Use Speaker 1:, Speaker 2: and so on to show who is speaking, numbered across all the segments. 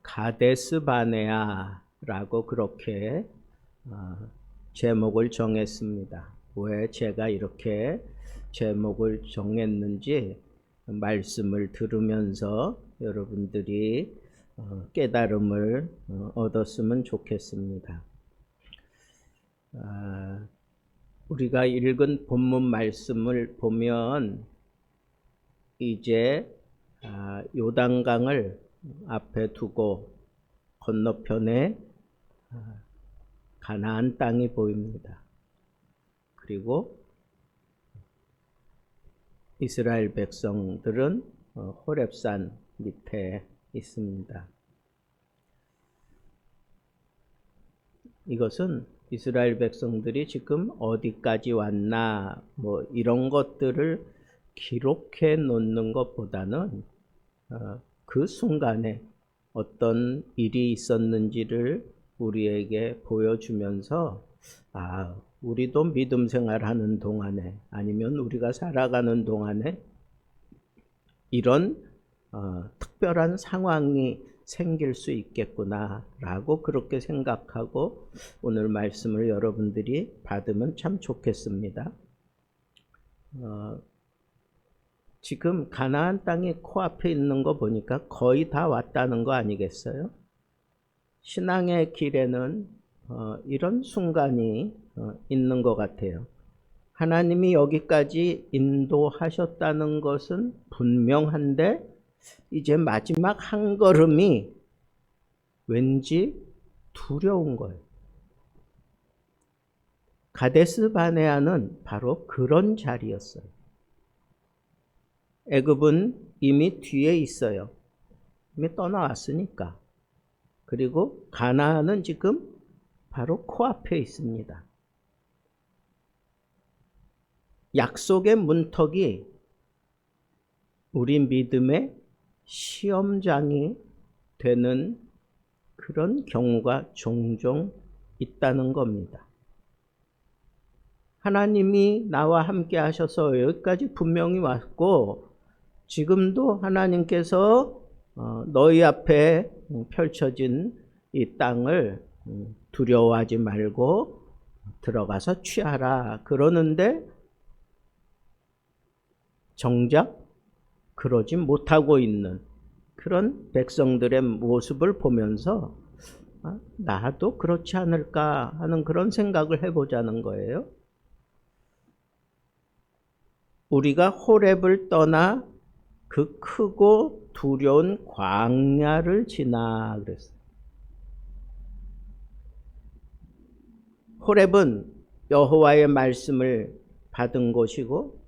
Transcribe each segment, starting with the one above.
Speaker 1: 가데스 바네아라고 그렇게 제목을 정했습니다. 왜 제가 이렇게 제목을 정했는지 말씀을 들으면서 여러분들이 깨달음을 얻었으면 좋겠습니다. 우리가 읽은 본문 말씀을 보면 이제 요단강을 앞에 두고 건너편에 가나안 땅이 보입니다. 그리고 이스라엘 백성들은 호렙산 밑에 있습니다. 이것은 이스라엘 백성들이 지금 어디까지 왔나 이런 것들을 기록해 놓는 것보다는 그 순간에 어떤 일이 있었는지를 우리에게 보여주면서 우리도 믿음 생활하는 동안에 아니면 우리가 살아가는 동안에 이런 특별한 상황이 생길 수 있겠구나 라고 그렇게 생각하고 오늘 말씀을 여러분들이 받으면 참 좋겠습니다. 지금 가나안 땅이 코앞에 있는 거 보니까 거의 다 왔다는 거 아니겠어요? 신앙의 길에는 이런 순간이 있는 것 같아요. 하나님이 여기까지 인도하셨다는 것은 분명한데 이제 마지막 한 걸음이 왠지 두려운 거예요. 가데스 바네아는 바로 그런 자리였어요. 애굽은 이미 뒤에 있어요. 이미 떠나왔으니까. 그리고 가나안은 지금 바로 코앞에 있습니다. 약속의 문턱이 우리 믿음의 시험장이 되는 그런 경우가 종종 있다는 겁니다. 하나님이 나와 함께 하셔서 여기까지 분명히 왔고 지금도 하나님께서 너희 앞에 펼쳐진 이 땅을 두려워하지 말고 들어가서 취하라 그러는데 정작 그러지 못하고 있는 그런 백성들의 모습을 보면서 나도 그렇지 않을까 하는 그런 생각을 해보자는 거예요. 우리가 호렙을 떠나 그 크고 두려운 광야를 지나 그랬어요. 호렙은 여호와의 말씀을 받은 곳이고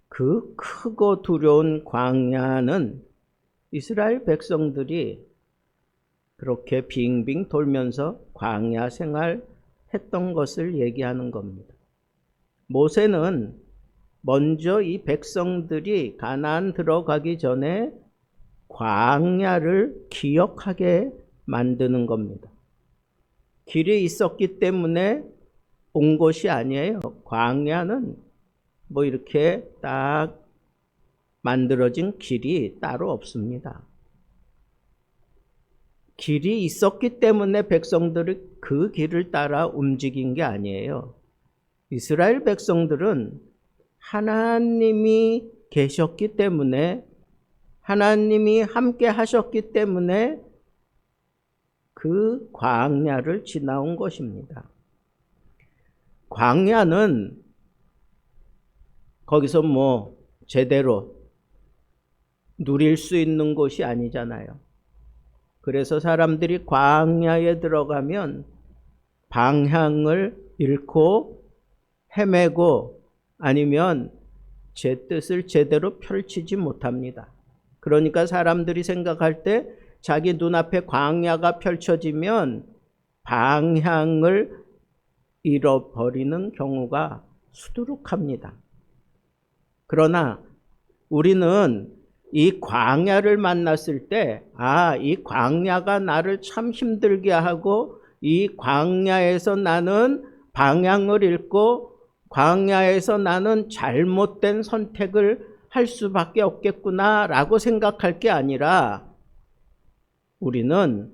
Speaker 1: 그 크고 두려운 광야는 이스라엘 백성들이 그렇게 빙빙 돌면서 광야 생활했던 것을 얘기하는 겁니다. 모세는 먼저 이 백성들이 가나안 들어가기 전에 광야를 기억하게 만드는 겁니다. 길이 있었기 때문에 온 것이 아니에요. 광야는 이렇게 딱 만들어진 길이 따로 없습니다. 길이 있었기 때문에 백성들이 그 길을 따라 움직인 게 아니에요. 이스라엘 백성들은 하나님이 계셨기 때문에 하나님이 함께 하셨기 때문에 그 광야를 지나온 것입니다. 광야는 거기서 제대로 누릴 수 있는 곳이 아니잖아요. 그래서 사람들이 광야에 들어가면 방향을 잃고 헤매고 아니면 제 뜻을 제대로 펼치지 못합니다. 그러니까 사람들이 생각할 때 자기 눈앞에 광야가 펼쳐지면 방향을 잃어버리는 경우가 수두룩합니다. 그러나 우리는 이 광야를 만났을 때 이 광야가 나를 참 힘들게 하고 이 광야에서 나는 방향을 잃고 광야에서 나는 잘못된 선택을 할 수밖에 없겠구나 라고 생각할 게 아니라 우리는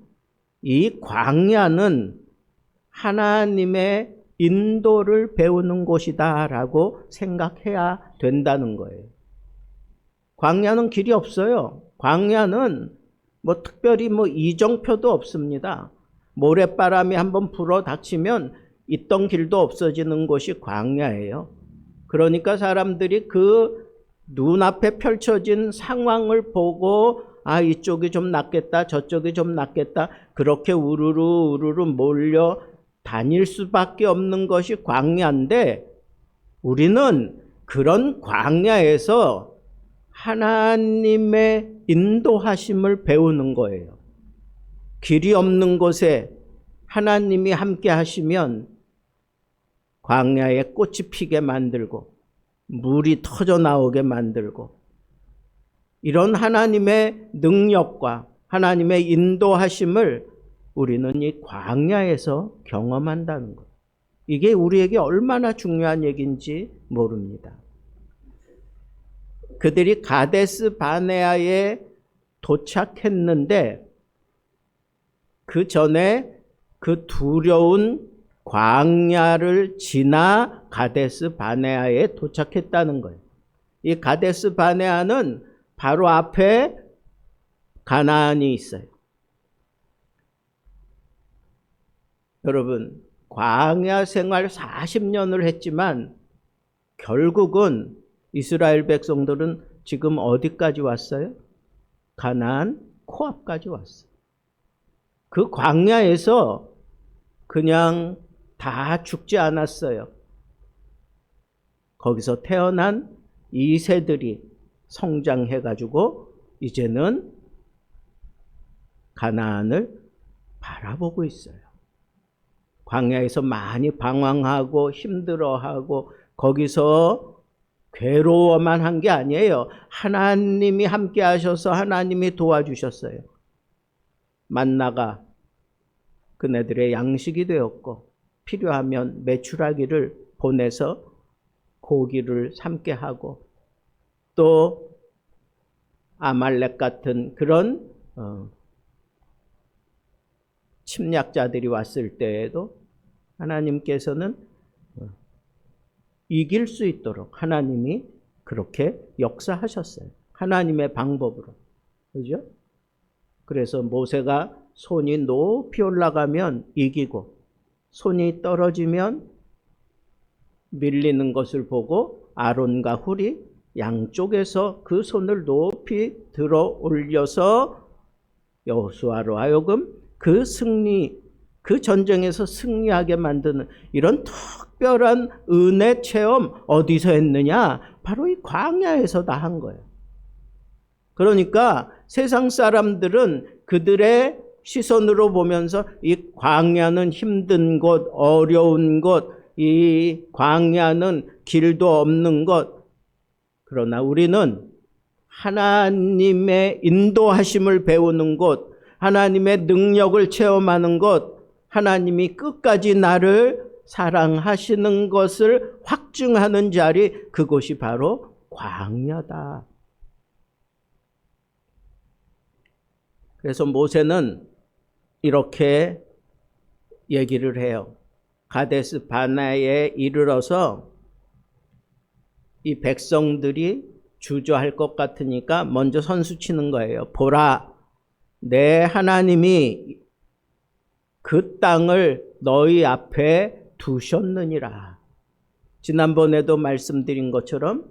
Speaker 1: 이 광야는 하나님의 인도를 배우는 곳이다라고 생각해야 된다는 거예요. 광야는 길이 없어요. 광야는 특별히 이정표도 없습니다. 모래바람이 한번 불어 닥치면 있던 길도 없어지는 곳이 광야예요. 그러니까 사람들이 그 눈앞에 펼쳐진 상황을 보고 이쪽이 좀 낫겠다, 저쪽이 좀 낫겠다, 그렇게 우르르 몰려 다닐 수밖에 없는 것이 광야인데, 우리는 그런 광야에서 하나님의 인도하심을 배우는 거예요. 길이 없는 곳에 하나님이 함께 하시면 광야에 꽃이 피게 만들고 물이 터져 나오게 만들고, 이런 하나님의 능력과 하나님의 인도하심을 우리는 이 광야에서 경험한다는 것. 이게 우리에게 얼마나 중요한 얘기인지 모릅니다. 그들이 가데스 바네아에 도착했는데 그 전에 그 두려운 광야를 지나 가데스 바네아에 도착했다는 거예요. 이 가데스 바네아는 바로 앞에 가나안이 있어요. 여러분, 광야 생활 40년을 했지만 결국은 이스라엘 백성들은 지금 어디까지 왔어요? 가나안 코앞까지 왔어요. 그 광야에서 그냥 다 죽지 않았어요. 거기서 태어난 2세들이 성장해가지고 이제는 가나안을 바라보고 있어요. 광야에서 많이 방황하고 힘들어하고 거기서 괴로워만 한 게 아니에요. 하나님이 함께 하셔서 하나님이 도와주셨어요. 만나가 그네들의 양식이 되었고, 필요하면 메추라기를 보내서 고기를 삶게 하고, 또 아말렉 같은 그런 침략자들이 왔을 때에도 하나님께서는 이길 수 있도록 하나님이 그렇게 역사하셨어요. 하나님의 방법으로. 그죠? 그래서 모세가 손이 높이 올라가면 이기고, 손이 떨어지면 밀리는 것을 보고 아론과 훌이 양쪽에서 그 손을 높이 들어 올려서 여호수아로 하여금 그 전쟁에서 승리하게 만드는 이런 특별한 은혜 체험 어디서 했느냐? 바로 이 광야에서 다 한 거예요. 그러니까 세상 사람들은 그들의 시선으로 보면서 이 광야는 힘든 곳, 어려운 곳, 이 광야는 길도 없는 것. 그러나 우리는 하나님의 인도하심을 배우는 곳, 하나님의 능력을 체험하는 것, 하나님이 끝까지 나를 사랑하시는 것을 확증하는 자리, 그곳이 바로 광야다. 그래서 모세는 이렇게 얘기를 해요. 가데스 바네아에 이르러서 이 백성들이 주저할 것 같으니까 먼저 선수 치는 거예요. 보라, 내 하나님이 그 땅을 너희 앞에 두셨느니라. 지난번에도 말씀드린 것처럼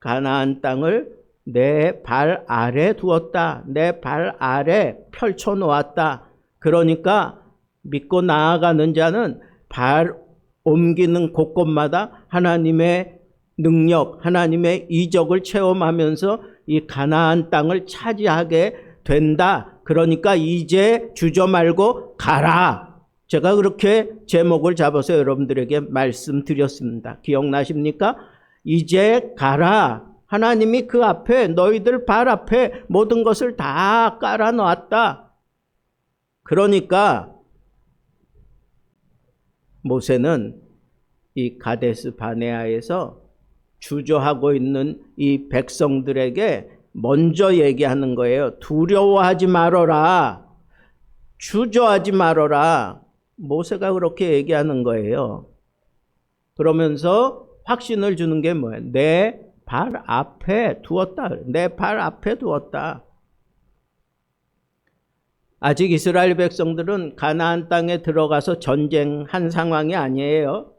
Speaker 1: 가나안 땅을 내 발 아래 두었다. 내 발 아래 펼쳐 놓았다. 그러니까 믿고 나아가는 자는 발 옮기는 곳곳마다 하나님의 능력, 하나님의 이적을 체험하면서 이 가나안 땅을 차지하게 된다. 그러니까 이제 주저 말고 가라. 제가 그렇게 제목을 잡아서 여러분들에게 말씀드렸습니다. 기억나십니까? 이제 가라. 하나님이 그 앞에, 너희들 발 앞에 모든 것을 다 깔아 놓았다. 그러니까 모세는 이 가데스 바네아에서 주저하고 있는 이 백성들에게 먼저 얘기하는 거예요. 두려워하지 말아라. 주저하지 말아라. 모세가 그렇게 얘기하는 거예요. 그러면서 확신을 주는 게 뭐예요? 내 발 앞에 두었다. 내 발 앞에 두었다. 아직 이스라엘 백성들은 가나안 땅에 들어가서 전쟁한 상황이 아니에요.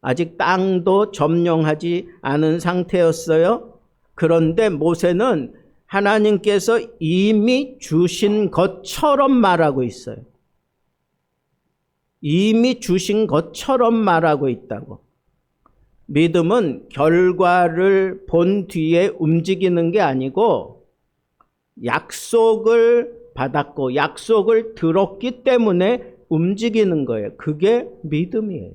Speaker 1: 아직 땅도 점령하지 않은 상태였어요. 그런데 모세는 하나님께서 이미 주신 것처럼 말하고 있어요. 이미 주신 것처럼 말하고 있다고. 믿음은 결과를 본 뒤에 움직이는 게 아니고 약속을 받았고 약속을 들었기 때문에 움직이는 거예요. 그게 믿음이에요.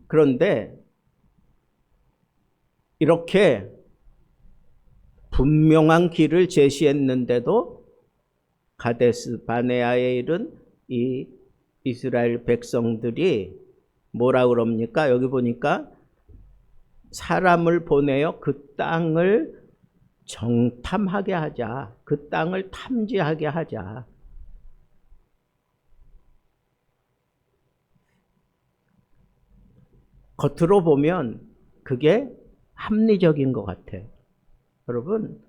Speaker 1: 그런데 이렇게 분명한 길을 제시했는데도 가데스 바네아에 이른 이 이스라엘 백성들이 뭐라 그럽니까? 여기 보니까 사람을 보내어 그 땅을 정탐하게 하자. 그 땅을 탐지하게 하자. 겉으로 보면 그게 합리적인 것 같아요. 여러분,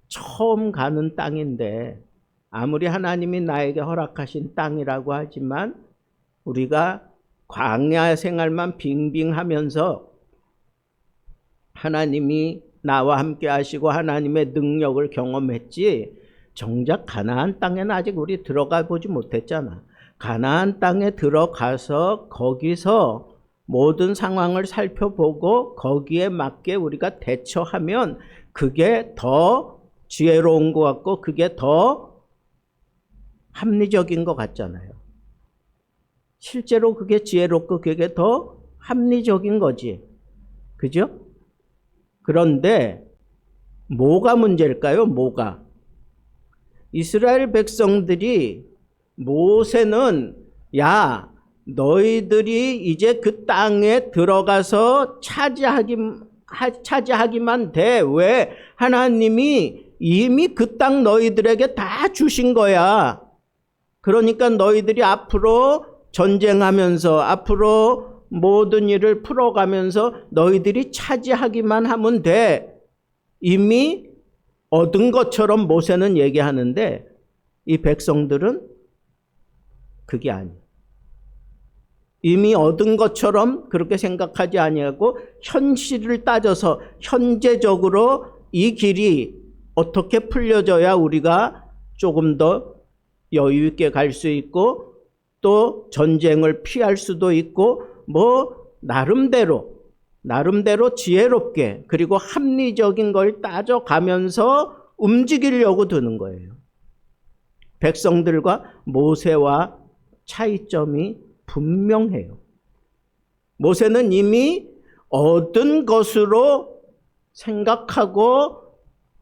Speaker 1: 처음 가는 땅인데 아무리 하나님이 나에게 허락하신 땅이라고 하지만 우리가 광야 생활만 빙빙하면서 하나님이 나와 함께 하시고 하나님의 능력을 경험했지 정작 가나안 땅에는 아직 우리 들어가 보지 못했잖아. 가나안 땅에 들어가서 거기서 모든 상황을 살펴보고 거기에 맞게 우리가 대처하면 그게 더 지혜로운 것 같고 그게 더 합리적인 것 같잖아요. 실제로 그게 지혜롭고 그게 더 합리적인 거지. 그죠? 그런데 뭐가 문제일까요? 뭐가? 이스라엘 백성들이 모세는 야 너희들이 이제 그 땅에 들어가서 차지하기만 돼. 왜? 하나님이 이미 그 땅 너희들에게 다 주신 거야. 그러니까 너희들이 앞으로 전쟁하면서 앞으로 모든 일을 풀어가면서 너희들이 차지하기만 하면 돼. 이미 얻은 것처럼 모세는 얘기하는데 이 백성들은 그게 아니에요. 이미 얻은 것처럼 그렇게 생각하지 아니하고 현실을 따져서 현재적으로 이 길이 어떻게 풀려져야 우리가 조금 더 여유 있게 갈 수 있고 또 전쟁을 피할 수도 있고 뭐 나름대로 지혜롭게 그리고 합리적인 걸 따져가면서 움직이려고 드는 거예요. 백성들과 모세와 차이점이 분명해요. 모세는 이미 얻은 것으로 생각하고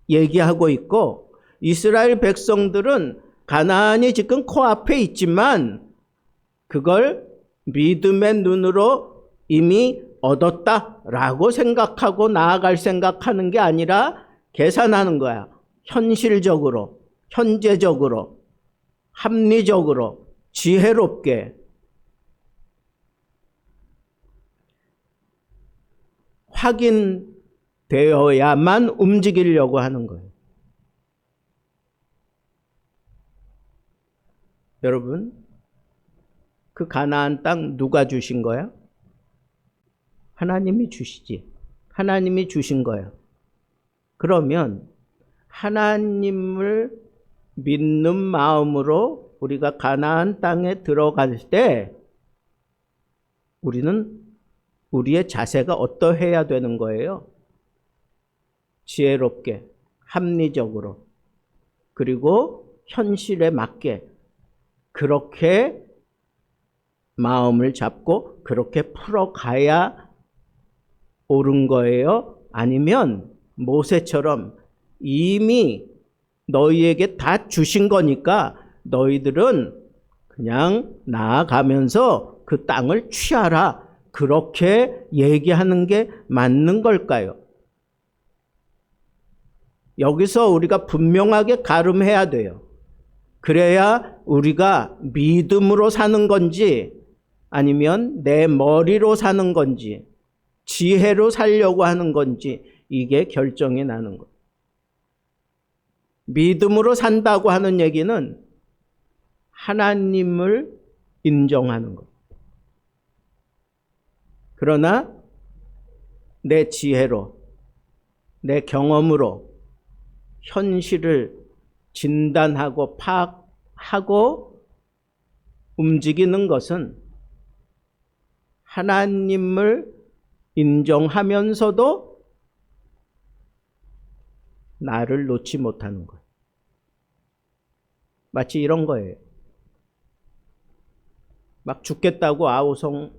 Speaker 1: 얘기하고 있고 이스라엘 백성들은 가나안이 지금 코앞에 있지만 그걸 믿음의 눈으로 이미 얻었다라고 생각하고 나아갈 생각하는 게 아니라 계산하는 거야. 현실적으로, 현재적으로, 합리적으로, 지혜롭게. 확인되어야만 움직이려고 하는 거예요. 여러분, 그 가나안 땅 누가 주신 거야? 하나님이 주시지. 하나님이 주신 거예요. 그러면 하나님을 믿는 마음으로 우리가 가나안 땅에 들어갈 때 우리는 우리의 자세가 어떠해야 되는 거예요? 지혜롭게, 합리적으로, 그리고 현실에 맞게 그렇게 마음을 잡고 그렇게 풀어가야 옳은 거예요? 아니면 모세처럼 이미 너희에게 다 주신 거니까 너희들은 그냥 나아가면서 그 땅을 취하라. 그렇게 얘기하는 게 맞는 걸까요? 여기서 우리가 분명하게 가름해야 돼요. 그래야 우리가 믿음으로 사는 건지 아니면 내 머리로 사는 건지 지혜로 살려고 하는 건지 이게 결정이 나는 거예요. 믿음으로 산다고 하는 얘기는 하나님을 인정하는 것. 그러나 내 지혜로, 내 경험으로 현실을 진단하고 파악하고 움직이는 것은 하나님을 인정하면서도 나를 놓지 못하는 거예요. 마치 이런 거예요. 막 죽겠다고 아우성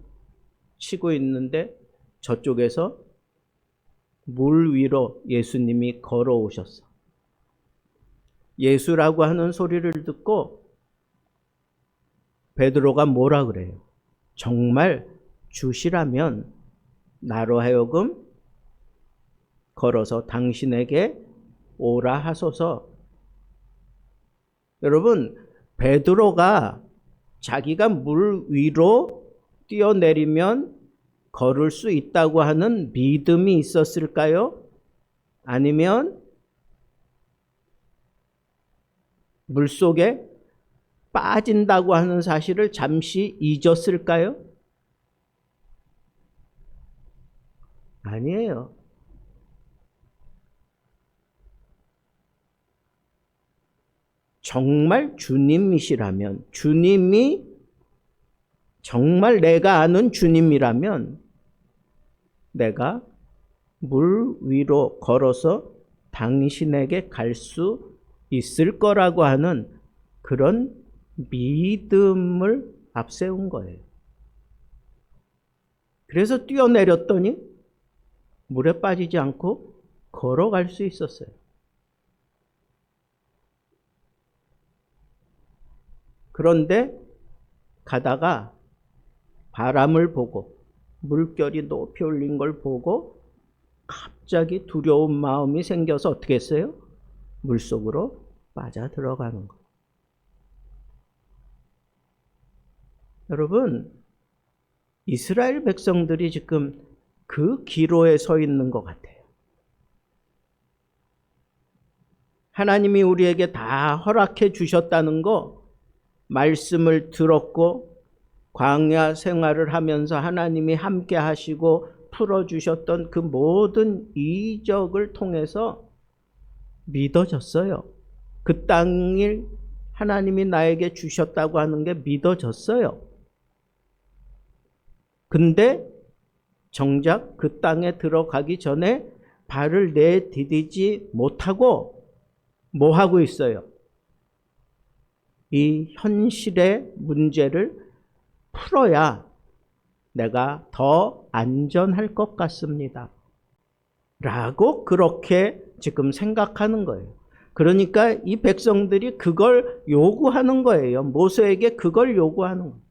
Speaker 1: 치고 있는데 저쪽에서 물 위로 예수님이 걸어오셨어. 예수라고 하는 소리를 듣고 베드로가 뭐라 그래요? 정말 주시라면 나로 하여금 걸어서 당신에게 오라 하소서. 여러분, 베드로가 자기가 물 위로 뛰어내리면 걸을 수 있다고 하는 믿음이 있었을까요? 아니면 물속에 빠진다고 하는 사실을 잠시 잊었을까요? 아니에요. 정말 주님이시라면, 주님이 정말 내가 아는 주님이라면 내가 물 위로 걸어서 당신에게 갈 수 있을 거라고 하는 그런 믿음을 앞세운 거예요. 그래서 뛰어내렸더니 물에 빠지지 않고 걸어갈 수 있었어요. 그런데 가다가 바람을 보고 물결이 높이 올린 걸 보고 갑자기 두려운 마음이 생겨서 어떻게 했어요? 물속으로 빠져 들어가는 거예요. 여러분, 이스라엘 백성들이 지금 그 기로에 서 있는 것 같아요. 하나님이 우리에게 다 허락해 주셨다는 거, 말씀을 들었고 광야 생활을 하면서 하나님이 함께 하시고 풀어주셨던 그 모든 이적을 통해서 믿어졌어요. 그 땅을 하나님이 나에게 주셨다고 하는 게 믿어졌어요. 근데 정작 그 땅에 들어가기 전에 발을 내디디지 못하고 뭐 하고 있어요? 이 현실의 문제를 풀어야 내가 더 안전할 것 같습니다. 라고 그렇게 지금 생각하는 거예요. 그러니까 이 백성들이 그걸 요구하는 거예요. 모세에게 그걸 요구하는 거예요.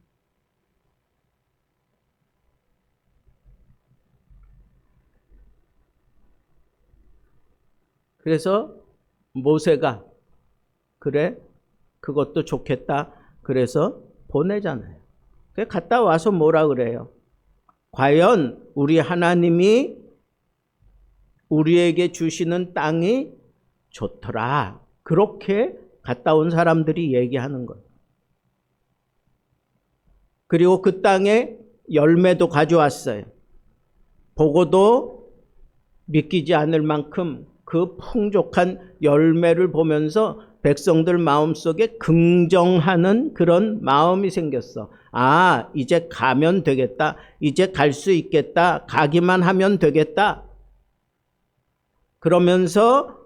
Speaker 1: 그래서 모세가 그래, 그것도 좋겠다. 그래서 보내잖아요. 갔다 와서 뭐라 그래요? 과연 우리 하나님이 우리에게 주시는 땅이 좋더라. 그렇게 갔다 온 사람들이 얘기하는 거예요. 그리고 그 땅에 열매도 가져왔어요. 보고도 믿기지 않을 만큼 그 풍족한 열매를 보면서 백성들 마음속에 긍정하는 그런 마음이 생겼어. 아, 이제 가면 되겠다. 이제 갈 수 있겠다. 가기만 하면 되겠다. 그러면서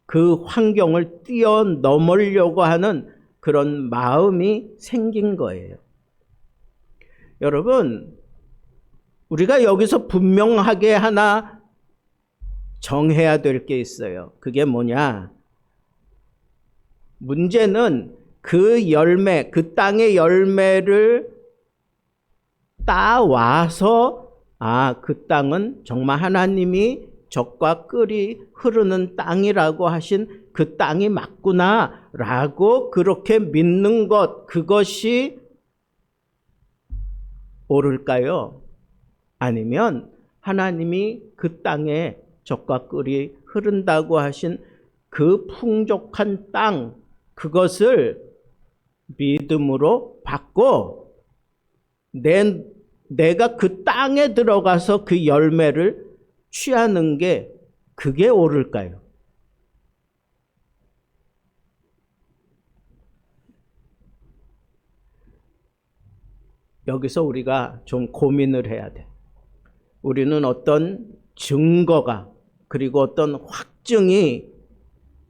Speaker 1: 그 환경을 뛰어넘으려고 하는 그런 마음이 생긴 거예요. 여러분, 우리가 여기서 분명하게 하나 정해야 될 게 있어요. 그게 뭐냐? 문제는 그 열매, 그 땅의 열매를 따와서 그 땅은 정말 하나님이 젖과 꿀이 흐르는 땅이라고 하신 그 땅이 맞구나라고 그렇게 믿는 것, 그것이 옳을까요? 아니면 하나님이 그 땅에 젖과 꿀이 흐른다고 하신 그 풍족한 땅, 그것을 믿음으로 받고 내가 그 땅에 들어가서 그 열매를 취하는 게 그게 옳을까요? 여기서 우리가 좀 고민을 해야 돼. 우리는 어떤 증거가 그리고 어떤 확증이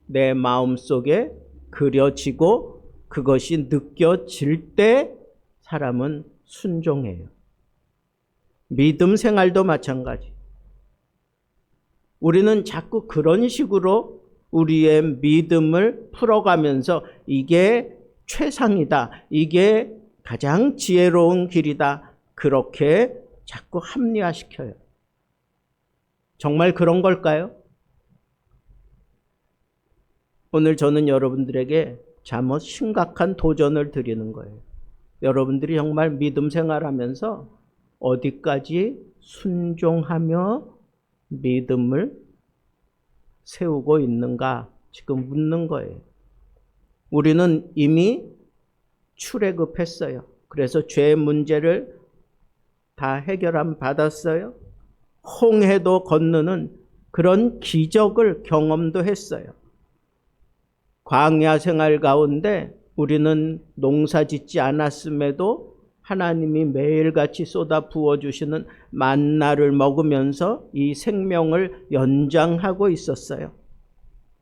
Speaker 1: 내 마음속에 그려지고 그것이 느껴질 때 사람은 순종해요. 믿음 생활도 마찬가지. 우리는 자꾸 그런 식으로 우리의 믿음을 풀어가면서 이게 최상이다, 이게 가장 지혜로운 길이다, 그렇게 자꾸 합리화시켜요. 정말 그런 걸까요? 오늘 저는 여러분들에게 잠옷 심각한 도전을 드리는 거예요. 여러분들이 정말 믿음 생활하면서 어디까지 순종하며 믿음을 세우고 있는가 지금 묻는 거예요. 우리는 이미 출애굽했어요. 그래서 죄 문제를 다 해결함 받았어요. 홍해도 건너는 그런 기적을 경험도 했어요. 광야 생활 가운데 우리는 농사 짓지 않았음에도 하나님이 매일같이 쏟아 부어주시는 만나를 먹으면서 이 생명을 연장하고 있었어요.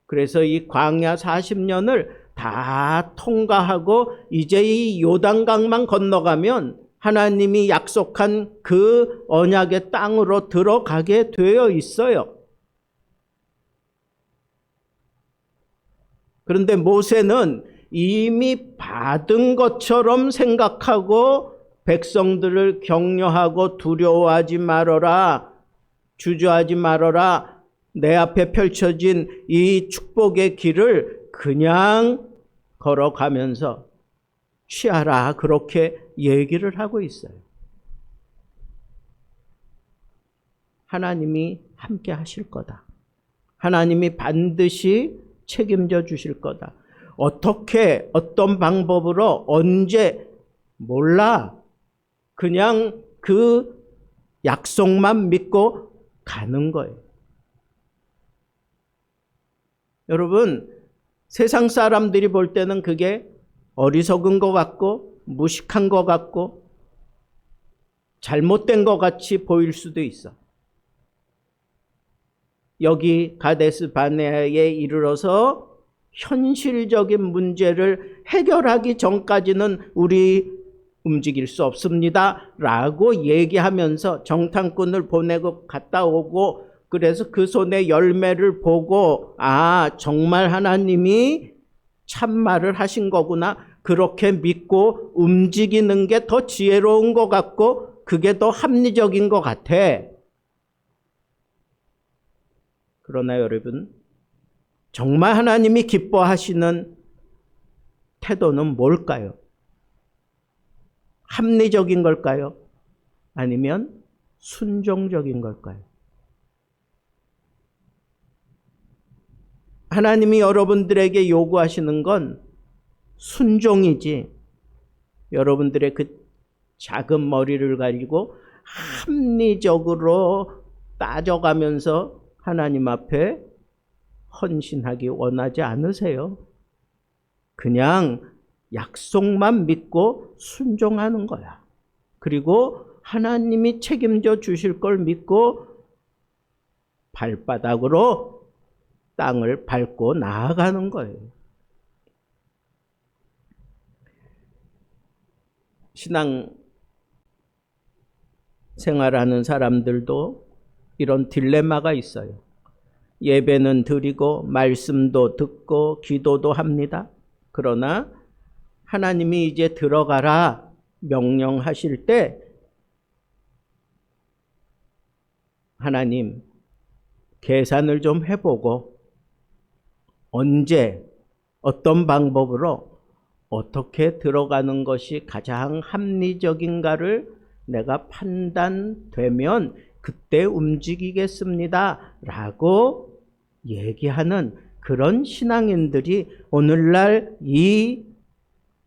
Speaker 1: 그래서 이 광야 40년을 다 통과하고 이제 이 요단강만 건너가면 하나님이 약속한 그 언약의 땅으로 들어가게 되어 있어요. 그런데 모세는 이미 받은 것처럼 생각하고 백성들을 격려하고 두려워하지 말아라, 주저하지 말아라, 내 앞에 펼쳐진 이 축복의 길을 그냥 걸어가면서 취하라, 그렇게 얘기를 하고 있어요. 하나님이 함께 하실 거다. 하나님이 반드시 책임져 주실 거다. 어떻게, 어떤 방법으로, 언제 몰라. 그냥 그 약속만 믿고 가는 거예요. 여러분, 세상 사람들이 볼 때는 그게 어리석은 것 같고 무식한 것 같고 잘못된 것 같이 보일 수도 있어. 여기 가데스 바네아에 이르러서 현실적인 문제를 해결하기 전까지는 우리 움직일 수 없습니다 라고 얘기하면서 정탐꾼을 보내고 갔다 오고, 그래서 그 손에 열매를 보고 아, 정말 하나님이 참말을 하신 거구나, 그렇게 믿고 움직이는 게 더 지혜로운 것 같고 그게 더 합리적인 것 같아. 그러나 여러분, 정말 하나님이 기뻐하시는 태도는 뭘까요? 합리적인 걸까요? 아니면 순종적인 걸까요? 하나님이 여러분들에게 요구하시는 건 순종이지, 여러분들의 그 작은 머리를 가지고 합리적으로 따져가면서 하나님 앞에 헌신하기 원하지 않으세요. 그냥 약속만 믿고 순종하는 거야. 그리고 하나님이 책임져 주실 걸 믿고 발바닥으로 땅을 밟고 나아가는 거예요. 신앙 생활하는 사람들도 이런 딜레마가 있어요. 예배는 드리고 말씀도 듣고 기도도 합니다. 그러나 하나님이 이제 들어가라 명령하실 때 하나님, 계산을 좀 해보고 언제 어떤 방법으로 어떻게 들어가는 것이 가장 합리적인가를 내가 판단되면 그때 움직이겠습니다 라고 얘기하는 그런 신앙인들이 오늘날 이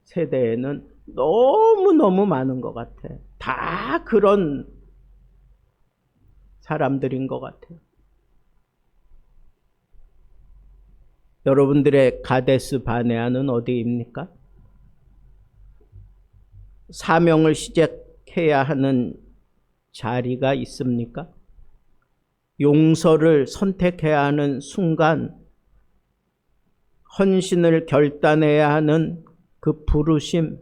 Speaker 1: 세대에는 너무너무 많은 것 같아. 다 그런 사람들인 것 같아요. 여러분들의 가데스 바네아는 어디입니까? 사명을 시작해야 하는 자리가 있습니까? 용서를 선택해야 하는 순간, 헌신을 결단해야 하는 그 부르심,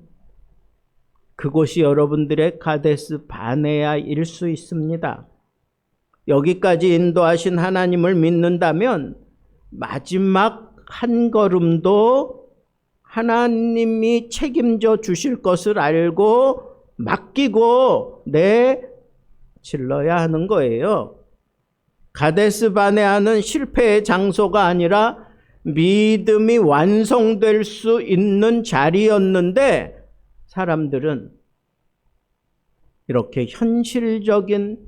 Speaker 1: 그곳이 여러분들의 가데스 바네아일 수 있습니다. 여기까지 인도하신 하나님을 믿는다면 마지막 한 걸음도 하나님이 책임져 주실 것을 알고 맡기고 내질러야 하는 거예요. 가데스 바네아는 실패의 장소가 아니라 믿음이 완성될 수 있는 자리였는데 사람들은 이렇게 현실적인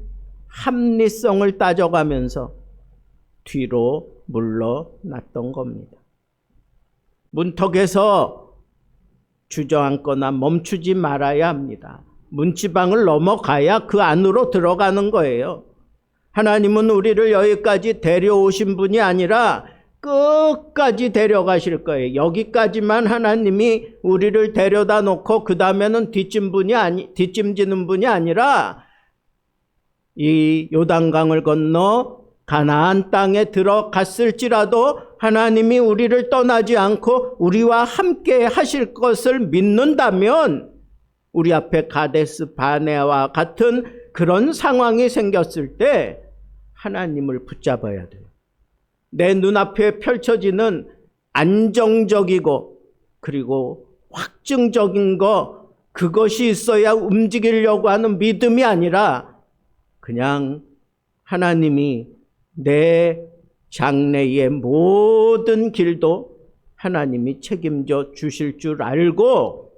Speaker 1: 합리성을 따져가면서 뒤로 물러났던 겁니다. 문턱에서 주저앉거나 멈추지 말아야 합니다. 문지방을 넘어가야 그 안으로 들어가는 거예요. 하나님은 우리를 여기까지 데려오신 분이 아니라 끝까지 데려가실 거예요. 여기까지만 하나님이 우리를 데려다 놓고 그 다음에는 뒷짐지는 분이 아니라 이 요단강을 건너 가나안 땅에 들어갔을지라도 하나님이 우리를 떠나지 않고 우리와 함께 하실 것을 믿는다면 우리 앞에 가데스 바네아와 같은 그런 상황이 생겼을 때 하나님을 붙잡아야 돼요. 내 눈앞에 펼쳐지는 안정적이고 그리고 확증적인 그것이 있어야 움직이려고 하는 믿음이 아니라 그냥 하나님이 내 장래의 모든 길도 하나님이 책임져 주실 줄 알고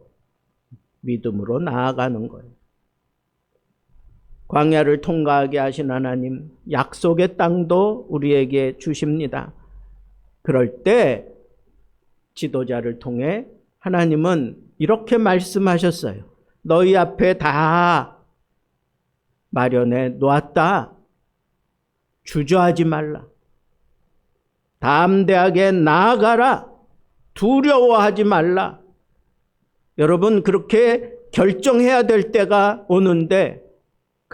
Speaker 1: 믿음으로 나아가는 거예요. 광야를 통과하게 하신 하나님, 약속의 땅도 우리에게 주십니다. 그럴 때 지도자를 통해 하나님은 이렇게 말씀하셨어요. 너희 앞에 다 마련해 놓았다. 주저하지 말라. 담대하게 나아가라. 두려워하지 말라. 여러분, 그렇게 결정해야 될 때가 오는데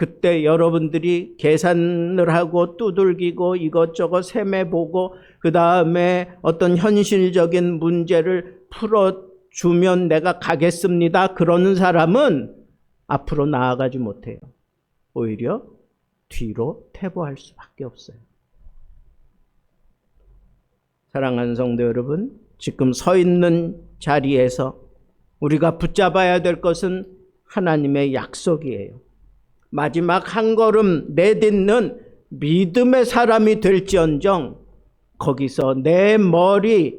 Speaker 1: 그때 여러분들이 계산을 하고 두들기고 이것저것 셈해보고 그 다음에 어떤 현실적인 문제를 풀어주면 내가 가겠습니다. 그러는 사람은 앞으로 나아가지 못해요. 오히려 뒤로 퇴보할 수밖에 없어요. 사랑하는 성도 여러분, 지금 서 있는 자리에서 우리가 붙잡아야 될 것은 하나님의 약속이에요. 마지막 한 걸음 내딛는 믿음의 사람이 될지언정 거기서 내 머리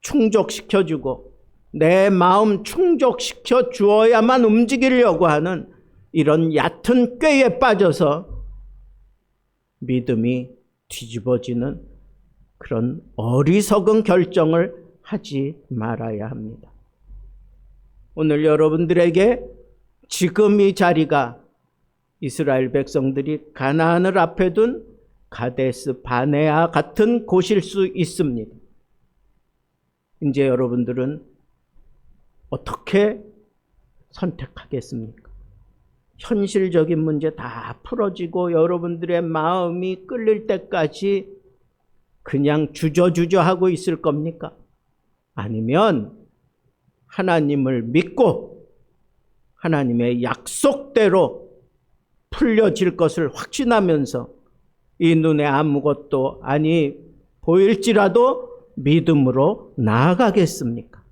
Speaker 1: 충족시켜주고 내 마음 충족시켜 주어야만 움직이려고 하는 이런 얕은 꾀에 빠져서 믿음이 뒤집어지는 그런 어리석은 결정을 하지 말아야 합니다. 오늘 여러분들에게 지금 이 자리가 이스라엘 백성들이 가나안을 앞에 둔 가데스 바네아 같은 곳일 수 있습니다. 이제 여러분들은 어떻게 선택하겠습니까? 현실적인 문제 다 풀어지고 여러분들의 마음이 끌릴 때까지 그냥 주저하고 있을 겁니까? 아니면 하나님을 믿고 하나님의 약속대로 풀려질 것을 확신하면서 이 눈에 아무것도 아니 보일지라도 믿음으로 나아가겠습니까?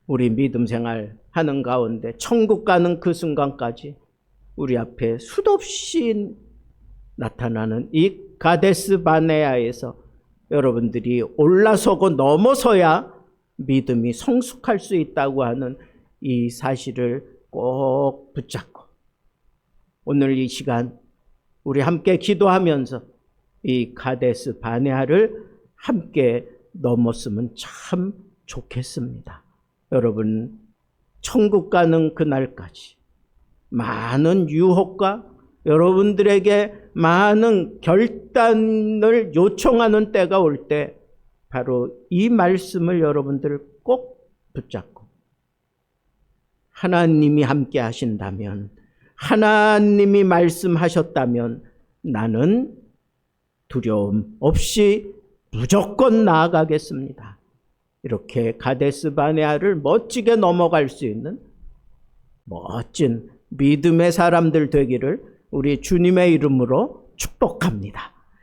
Speaker 1: 우리 믿음 생활 하는 가운데 천국 가는 그 순간까지 우리 앞에 수없이 나타나는 이 가데스 바네아에서 여러분들이 올라서고 넘어서야 믿음이 성숙할 수 있다고 하는 이 사실을 꼭 붙잡고 오늘 이 시간 우리 함께 기도하면서 이 가데스 바네아를 함께 넘었으면 참 좋겠습니다. 여러분, 천국 가는 그날까지 많은 유혹과 여러분들에게 많은 결단을 요청하는 때가 올 때 바로 이 말씀을 여러분들 꼭 붙잡고 하나님이 함께 하신다면, 하나님이 말씀하셨다면 나는 두려움 없이 무조건 나아가겠습니다. 이렇게 가데스 바네아를 멋지게 넘어갈 수 있는 멋진 믿음의 사람들 되기를 우리 주님의 이름으로 축복합니다.